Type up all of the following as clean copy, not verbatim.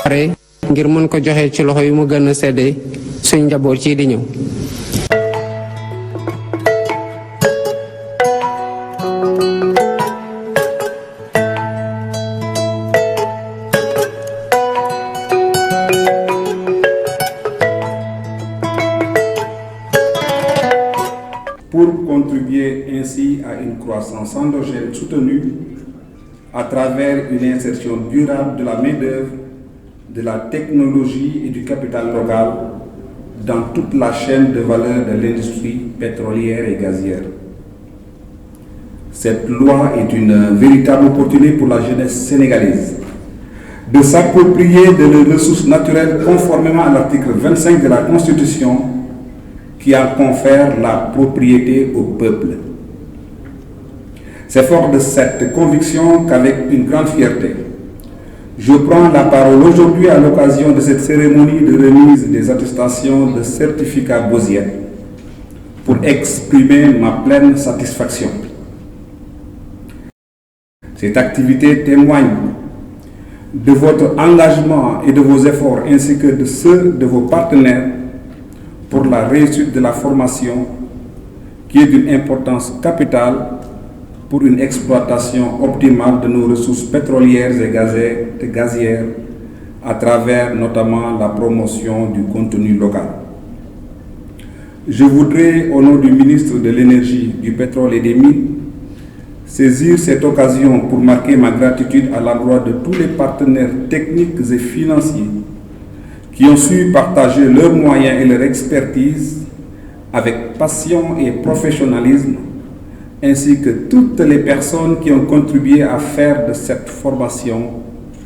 pare ngir mën ko joxe ci loxo yu mu gën a sedde suñ njaboot ci di ñëw. Pour contribuer ainsi à une croissance endogène soutenue à travers une insertion durable de la main-d'œuvre, de la technologie et du capital local dans toute la chaîne de valeur de l'industrie pétrolière et gazière. Cette loi est une véritable opportunité pour la jeunesse sénégalaise de s'approprier de leurs ressources naturelles conformément à l'article 25 de la Constitution qui en confère la propriété au peuple. C'est fort de cette conviction qu'avec une grande fierté, je prends la parole aujourd'hui à l'occasion de cette cérémonie de remise des attestations de certificat Bosiet pour exprimer ma pleine satisfaction. Cette activité témoigne de votre engagement et de vos efforts ainsi que de ceux de vos partenaires pour la réussite de la formation qui est d'une importance capitale pour une exploitation optimale de nos ressources pétrolières et gazières à travers notamment la promotion du contenu local. Je voudrais, au nom du ministre de l'Énergie, du Pétrole et des Mines, saisir cette occasion pour marquer ma gratitude à l'endroit de tous les partenaires techniques et financiers qui ont su partager leurs moyens et leur expertise avec passion et professionnalisme, ainsi que toutes les personnes qui ont contribué à faire de cette formation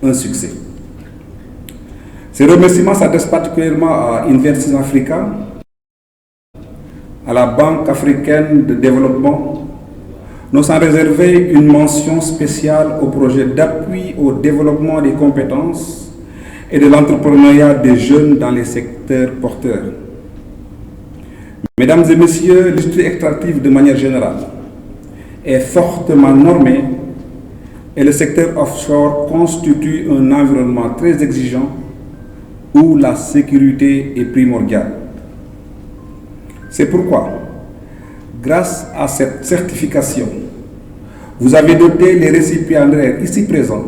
un succès. Ces remerciements s'adressent particulièrement à Investis Africa, à la Banque africaine de développement, non sans réserver une mention spéciale au projet d'appui au développement des compétences et de l'entrepreneuriat des jeunes dans les secteurs porteurs. Mesdames et messieurs, l'industrie extractive de manière générale est fortement normée et le secteur offshore constitue un environnement très exigeant où la sécurité est primordiale. C'est pourquoi, grâce à cette certification, vous avez doté les récipiendaires ici présents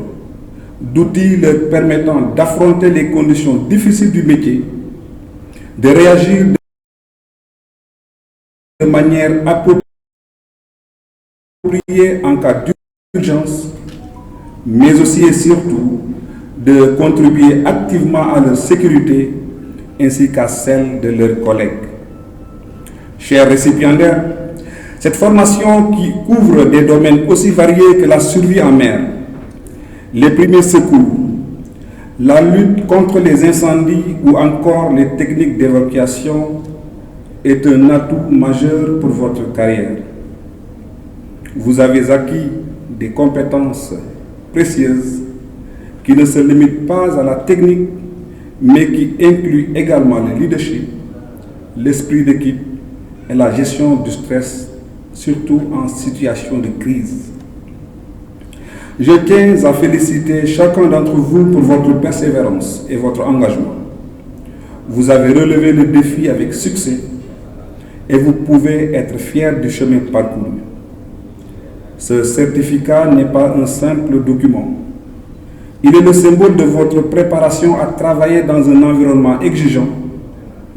d'outils leur permettant d'affronter les conditions difficiles du métier, de réagir de manière appropriée en cas d'urgence, mais aussi et surtout de contribuer activement à leur sécurité ainsi qu'à celle de leurs collègues. Chers récipiendaires, cette formation qui couvre des domaines aussi variés que la survie en mer, les premiers secours, la lutte contre les incendies ou encore les techniques d'évacuation est un atout majeur pour votre carrière. Vous avez acquis des compétences précieuses qui ne se limitent pas à la technique, mais qui incluent également le leadership, l'esprit d'équipe et la gestion du stress, surtout en situation de crise. Je tiens à féliciter chacun d'entre vous pour votre persévérance et votre engagement. Vous avez relevé le défi avec succès et vous pouvez être fiers du chemin parcouru. Ce certificat n'est pas un simple document. Il est le symbole de votre préparation à travailler dans un environnement exigeant,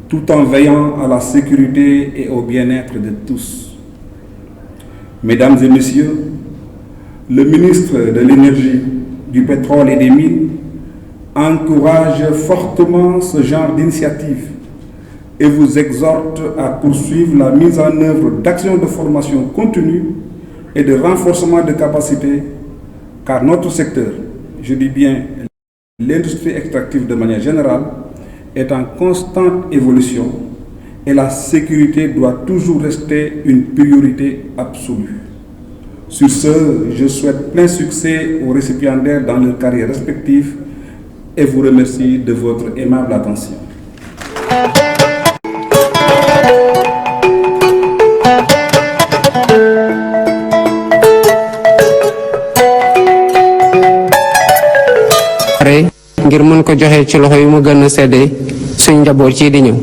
tout en veillant à la sécurité et au bien-être de tous. Mesdames et messieurs, le ministre de l'Énergie, du Pétrole et des Mines encourage fortement ce genre d'initiative et vous exhorte à poursuivre la mise en œuvre d'actions de formation continue et de renforcement de capacités, car notre secteur, je dis bien l'industrie extractive de manière générale, est en constante évolution et la sécurité doit toujours rester une priorité absolue. Sur ce, je souhaite plein succès aux récipiendaires dans leurs carrières respectives et vous remercie de votre aimable attention. ngir mën ko joxe ci loxo yu mu gën a sedde suñ njaboot ci di ñëw.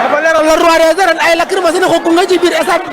dafa leeral le roi des arènes ay lacrymogène ko nga ci biir stade